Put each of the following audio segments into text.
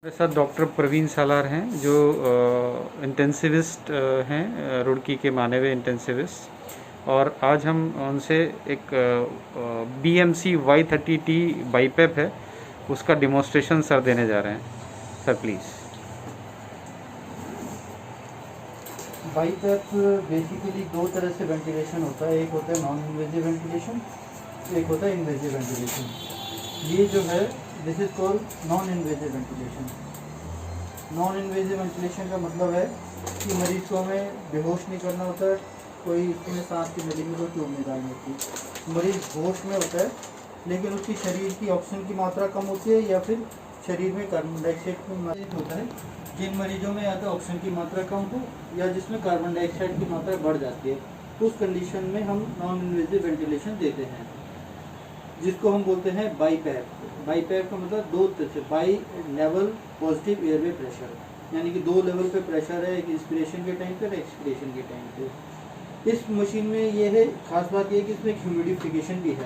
मेरे साथ डॉक्टर प्रवीण सालार हैं जो इंटेंसिविस्ट हैं, रुड़की के माने हुए इंटेंसिविस्ट। और आज हम उनसे एक BMC Y30T बाईपेप है उसका डिमॉन्स्ट्रेशन सर देने जा रहे हैं। Sir please. बाईपेप बेसिकली दो तरह से वेंटिलेशन होता है, एक होता है नॉन इन्वेजिव वेंटिलेशन, एक होता है इन्वेजिव वेंटिलेशन। ये जो है this is called non invasive ventilation. Non invasive ventilation का मतलब है कि मरीज को हमें बेहोश नहीं करना होता है, कोई इसमें सांस की नली में कोई ट्यूब नहीं डालनी होती। मरीज होश में होता है लेकिन उसकी शरीर की ऑक्सीजन की मात्रा कम होती है या फिर शरीर में कार्बन डाइऑक्साइड की मात्रा होता है। जिन मरीजों में या तो ऑक्सीजन की मात्रा कम हो या जिसमें कार्बन डाइऑक्साइड की मात्रा बढ़ जाती है, उस कंडीशन में हम नॉन इन्वेजिव वेंटिलेशन देते हैं, जिसको हम बोलते हैं बाईपेप। बाईपेप का मतलब दो तरह से, by level positive airway pressure, यानी कि दो लेवल पे प्रेशर है, एक इंस्पिरेशन के टाइम पे और एक्सपिरेशन के टाइम पे। इस मशीन में ये है खास बात ये कि इसमें ह्यूमिडिफिकेशन भी है।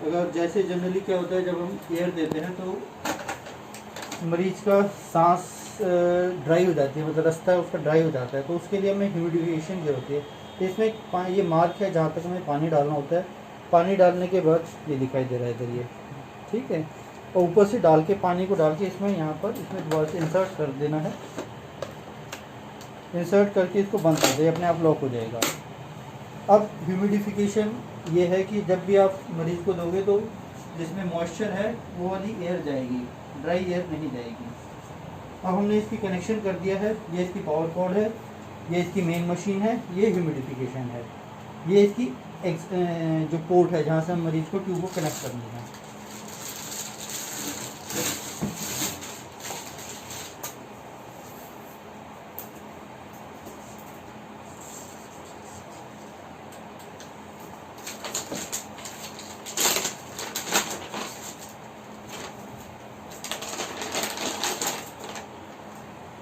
अगर जैसे जनरली क्या होता है, जब हम एयर देते हैं तो मरीज का सांस ड्राई हो जाती है, मतलब रास्ता उसका ड्राई हो जाता है, तो उसके लिए हमें ह्यूमिडिफिकेशन की होती है। तो इसमें ये मार्क है जहाँ तक हमें पानी डालना होता है। पानी डालने के बाद ये दिखाई दे रहा है इधर, ये ठीक है, और ऊपर से डाल के पानी को डाल के इसमें यहाँ पर इसमें दोबारा से इंसर्ट कर देना है। इंसर्ट करके इसको बंद कर दे, अपने आप लॉक हो जाएगा। अब ह्यूमिडिफिकेशन ये है कि जब भी आप मरीज़ को दोगे तो जिसमें मॉइस्चर है वो वाली एयर जाएगी, ड्राई एयर नहीं जाएगी। अब हमने इसकी कनेक्शन कर दिया है, ये इसकी पावर कॉर्ड है, ये इसकी मेन मशीन है, ये ह्यूमिडिफिकेशन है, ये इसकी जो पोर्ट है जहाँ से हम मरीज को ट्यूब को कनेक्ट करनी है।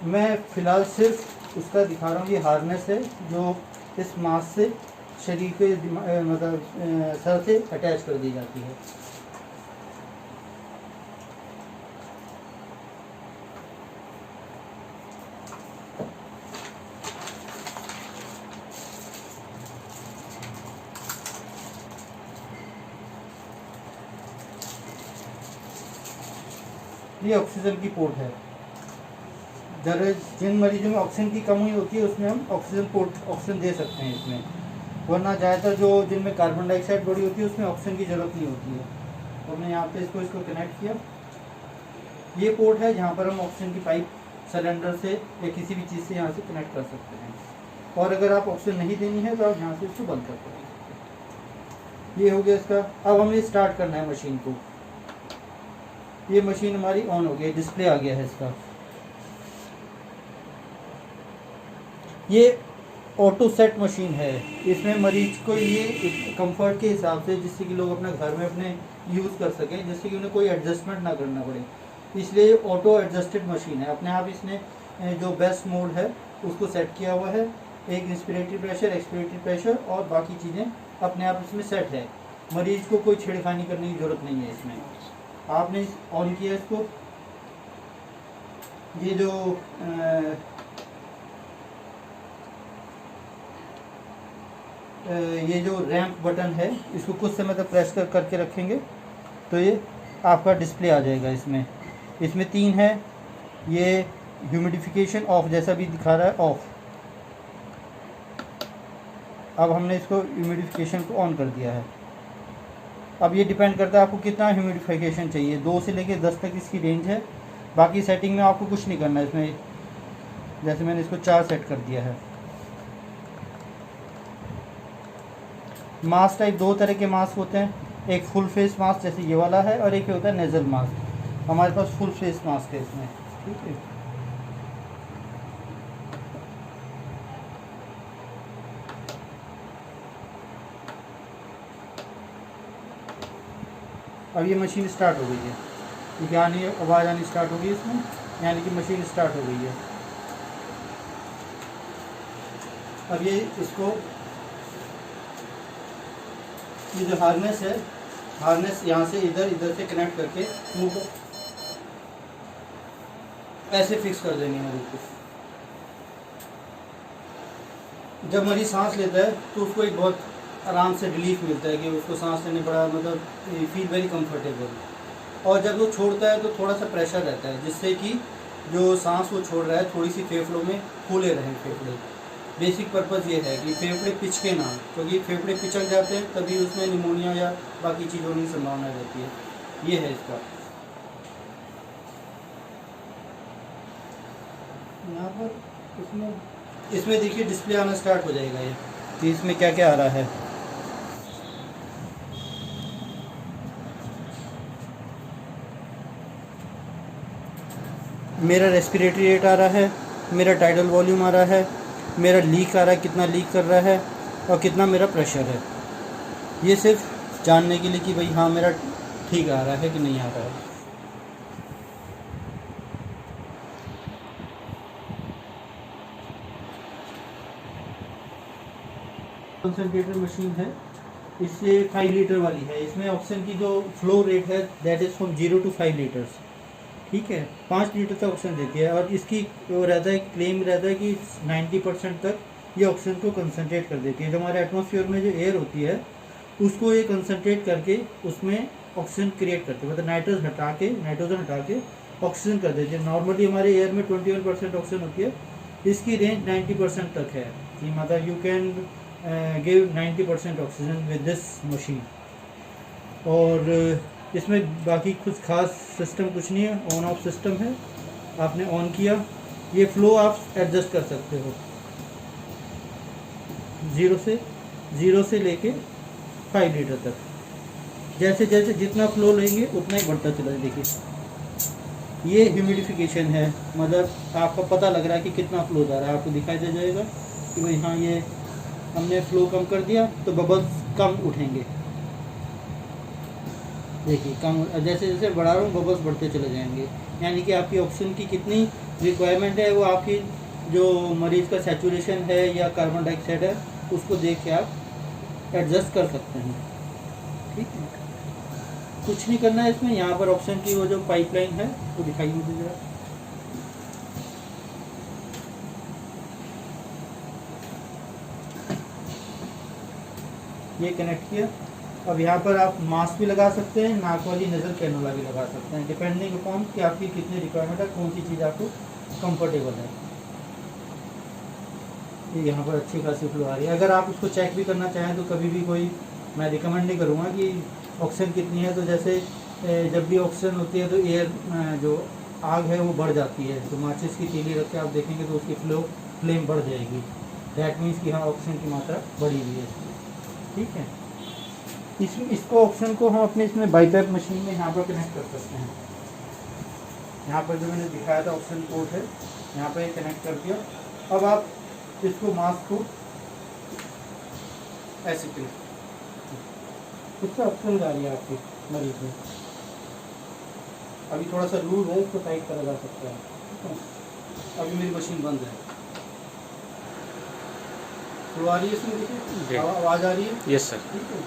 मैं फ़िलहाल सिर्फ उसका दिखा रहा हूँ। ये हार्नेस है जो इस मास से शरीर के मतलब सर से अटैच कर दी जाती है। ये ऑक्सीजन की पोर्ट है। जिन मरीजों में ऑक्सीजन की कमी होती है उसमें हम ऑक्सीजन दे सकते हैं इसमें, वरना ज़्यादातर जो जिनमें कार्बन डाइऑक्साइड बॉडी होती है उसमें ऑक्सीजन की ज़रूरत नहीं होती है। तो हमने यहाँ पे इसको कनेक्ट किया। ये पोर्ट है जहाँ पर हम ऑक्सीजन की पाइप सिलेंडर से या किसी भी चीज़ से यहाँ से कनेक्ट कर सकते हैं, और अगर आप ऑक्सीजन नहीं देनी है तो आप यहाँ से इसको बंद कर सकते हैं। ये हो गया इसका। अब हमें स्टार्ट करना है मशीन को। ये मशीन हमारी ऑन हो गई, डिस्प्ले आ गया है इसका। ये ऑटो सेट मशीन है। इसमें मरीज को ये कंफर्ट के हिसाब से, जिससे कि लोग अपने घर में अपने यूज़ कर सकें, जिससे कि उन्हें कोई एडजस्टमेंट ना करना पड़े, इसलिए ऑटो एडजस्टेड मशीन है। अपने आप इसने जो बेस्ट मोड है उसको सेट किया हुआ है। एक इंस्पिरेटरी प्रेशर, एक्सपिरेटरी प्रेशर और बाकी चीज़ें अपने आप इसमें सेट है। मरीज को कोई छेड़खानी करने की ज़रूरत नहीं है इसमें। आपने ऑन किया इसको, ये जो ये जो रैंप बटन है इसको कुछ समय तक प्रेस करके रखेंगे तो ये आपका डिस्प्ले आ जाएगा। इसमें 3 है। ये ह्यूमिडिफिकेशन ऑफ जैसा भी दिखा रहा है, ऑफ। अब हमने इसको ह्यूमिडिफिकेशन को ऑन कर दिया है। अब ये डिपेंड करता है आपको कितना ह्यूमिडिफिकेशन चाहिए। 2 से लेकर 10 तक इसकी रेंज है। बाकी सेटिंग में आपको कुछ नहीं करना है इसमें। जैसे मैंने इसको 4 सेट कर दिया है। मास्क टाइप 2 तरह के मास्क होते हैं, एक फुल फेस मास्क जैसे ये वाला है और एक होता है नेजल मास्क। हमारे पास फुल फेस मास्क है इसमें, ठीक है। अब ये मशीन स्टार्ट हो गई है, यानी आवाज़ आनी स्टार्ट हो गई इसमें, यानी कि मशीन स्टार्ट हो गई है। अब ये जो हार्नेस है, हार्नेस यहाँ से इधर से कनेक्ट करके मुंह को ऐसे फिक्स कर देंगे मरीज को। जब मरीज सांस लेता है तो उसको एक बहुत आराम से रिलीफ मिलता है कि उसको सांस लेने बड़ा मतलब फील वेरी कंफर्टेबल। और जब वो छोड़ता है तो थोड़ा सा प्रेशर रहता है जिससे कि जो सांस वो छोड़ रहा है थोड़ी सी फेफड़ों में फूले रहें फेफड़े। बेसिक पर्पज़ ये है कि फेफड़े पिचके ना, क्योंकि फेफड़े पिचक जाते हैं तभी उसमें निमोनिया या बाकी चीज़ होने की संभावना रहती है। ये है इसका। यहाँ पर इसमें देखिए डिस्प्ले आना स्टार्ट हो जाएगा ये कि इसमें क्या क्या आ रहा है। मेरा रेस्पिरेटरी रेट आ रहा है, मेरा टाइडल वॉल्यूम आ रहा है, मेरा लीक आ रहा है, कितना लीक कर रहा है और कितना मेरा प्रेशर है। ये सिर्फ जानने के लिए कि भाई हाँ मेरा ठीक आ रहा है कि नहीं आ रहा है। कंसनट्रेटर मशीन है, इससे 5 लीटर वाली है। इसमें ऑक्सीजन की जो फ्लो रेट है that is from 0 to 5 litres. ठीक है, 5 लीटर तक ऑक्सीजन देती है और इसकी वो रहता है, क्लेम रहता है कि 90% तक ये ऑक्सीजन को कंसनट्रेट कर देती है। जो हमारे एटमॉस्फेयर में जो एयर होती है उसको ये कंसनट्रेट करके उसमें ऑक्सीजन क्रिएट करते हैं, मतलब नाइट्रोजन हटा के ऑक्सीजन कर देती है। नॉर्मली हमारे एयर में 21% ऑक्सीजन होती है, इसकी रेंज 90% तक है कि मतलब you can give 90% oxygen with this machine. और इसमें बाकी कुछ खास सिस्टम कुछ नहीं है, ऑन ऑफ सिस्टम है। आपने ऑन किया, ये फ्लो आप एडजस्ट कर सकते हो जीरो से लेके 5 लीटर तक। जैसे जैसे जितना फ्लो लेंगे उतना ही बढ़ता चला जाए। देखिए ये ह्यूमिडिफिकेशन है, मतलब आपको पता लग रहा है कि कितना फ्लो जा रहा है। आपको दिखाई दे जाएगा कि भाई हाँ ये हमने फ्लो कम कर दिया तो बबल्स कम उठेंगे। देखिए कम, जैसे जैसे बढ़ा रहा हूँ बबल्स बढ़ते चले जाएंगे। यानी कि आपकी ऑक्सीजन की कितनी रिक्वायरमेंट है वो आपकी जो मरीज़ का सैचुरेशन है या कार्बन डाइऑक्साइड है उसको देख के आप एडजस्ट कर सकते हैं। ठीक है, कुछ नहीं करना है इसमें। यहाँ पर ऑक्सीजन की वो जो पाइपलाइन है वो दिखाइए मुझे जरा। ये कनेक्ट किया। अब यहाँ पर आप मास्क भी लगा सकते हैं, नाक वाली नज़र कैनोला भी लगा सकते हैं, डिपेंडिंग अपॉन कि आपकी कितनी रिक्वायरमेंट है, कौन सी चीज़ आपको कंफर्टेबल है। ये यहाँ पर अच्छी खासी फ्लो आ रही है। अगर आप उसको चेक भी करना चाहें तो कभी भी कोई, मैं रिकमेंड नहीं करूँगा कि ऑक्सीजन कितनी है। तो जैसे जब भी ऑक्सीजन होती है तो एयर जो आग है वो बढ़ जाती है, तो माचिस की तीली रख के आप देखेंगे तो उसकी फ्लेम बढ़ जाएगी। दैट मीन्स कि हाँ ऑक्सीजन की मात्रा बढ़ी हुई है इसमें। ठीक है, इसको ऑक्सीजन को हम अपने इसमें बाईपैप मशीन में यहाँ पर कनेक्ट कर सकते हैं। यहाँ पर जो मैंने दिखाया था ऑक्सीजन पोर्ट है, यहाँ पर कनेक्ट कर दिया। अब आप इसको मास्क को ऐसे करें, उससे ऑक्सीजन जा रही है आपकी मरीज में। अभी थोड़ा सा लूज है, इसको टाइट करा जा सकता है। अभी मेरी मशीन बंद है, फ्लो आ रही है इसमें, देखिए आवाज़ आ रही है। Yes sir. ठीक है,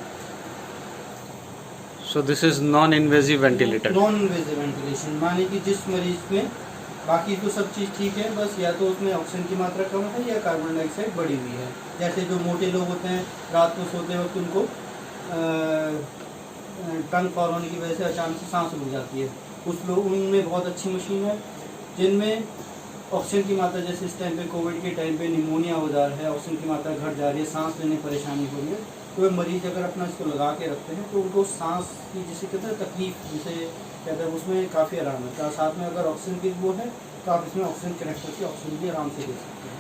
so this is non invasive ventilator. Non invasive ventilation माने कि जिस मरीज में बाकी तो सब चीज़ ठीक है, बस या तो उसमें ऑक्सीजन की मात्रा कम है या कार्बन डाइऑक्साइड बढ़ी हुई है। जैसे जो मोटे लोग होते हैं रात को सोते वक्त उनको टंग फॉल होने की वजह से अचानक से सांस रुक जाती है, उनमें बहुत अच्छी मशीन है जिनमें ऑक्सीजन की मात्रा, जैसे इस टाइम पे कोविड के टाइम पे निमोनिया हो जा रहा है, ऑक्सीजन की मात्रा घट जा रही है, सांस लेने परेशानी हो रही है, तो वे मरीज अगर अपना इसको लगा के रखते हैं तो उनको सांस की जिसे कहते हैं तकलीफ, जिसे कहते हैं, उसमें काफ़ी आराम मिलता है। साथ में अगर ऑक्सीजन की वो है तो आप इसमें ऑक्सीजन कनेक्ट करके ऑक्सीजन भी आराम से ले सकते हैं।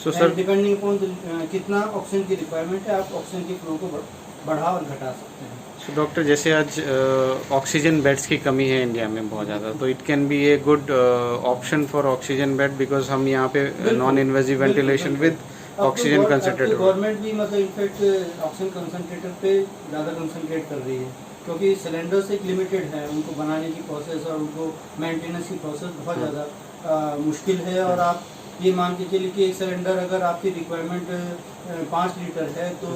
सो सर डिपेंडिंग अपॉन कितना ऑक्सीजन की रिक्वायरमेंट है, आप ऑक्सीजन की फ्लो को बढ़ा और घटा सकते हैं। सो डॉक्टर, जैसे आज ऑक्सीजन बेड्स की कमी है इंडिया में बहुत ज़्यादा, तो it can be a good option for oxygen bed, because हम यहाँ पे non invasive ventilation with oxygen concentrator. Government भी मतलब इनफैक्ट ऑक्सीजन कंसनट्रेटर पे ज़्यादा कंसनट्रेट कर रही है, क्योंकि सिलेंडर्स एक लिमिटेड है, उनको बनाने की प्रोसेस और उनको मेंटेनेंस की प्रोसेस बहुत ज़्यादा मुश्किल है। और आप ये मान के चलिए कि एक सिलेंडर अगर आपकी रिक्वायरमेंट 5 लीटर है तो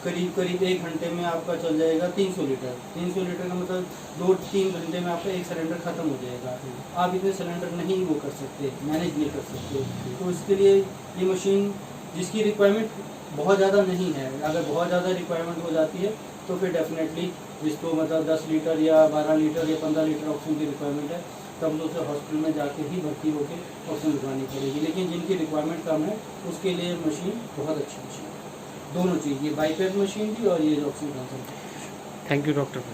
करीब करीब 1 घंटे में आपका चल जाएगा 300 लीटर। 300 लीटर का मतलब 2-3 घंटे में आपका एक सिलेंडर ख़त्म हो जाएगा। आप इतने सिलेंडर नहीं वो कर सकते, मैनेज नहीं कर सकते। तो इसके लिए ये मशीन जिसकी रिक्वायरमेंट बहुत ज़्यादा नहीं है, अगर बहुत ज़्यादा रिक्वायरमेंट हो जाती है तो फिर डेफिनेटली जिसको मतलब 10 लीटर या 12 लीटर या 15 लीटर ऑक्सीजन की रिक्वायरमेंट है तब उसे हॉस्पिटल में जाके ही भर्ती होकर ऑक्सीजन लगवानी पड़ेगी। लेकिन जिनकी रिक्वायरमेंट कम है उसके लिए मशीन बहुत अच्छी मशीन है। दोनों चीज़, ये बाईपेप मशीन भी और ये oxygen concentrator. Thank you doctor.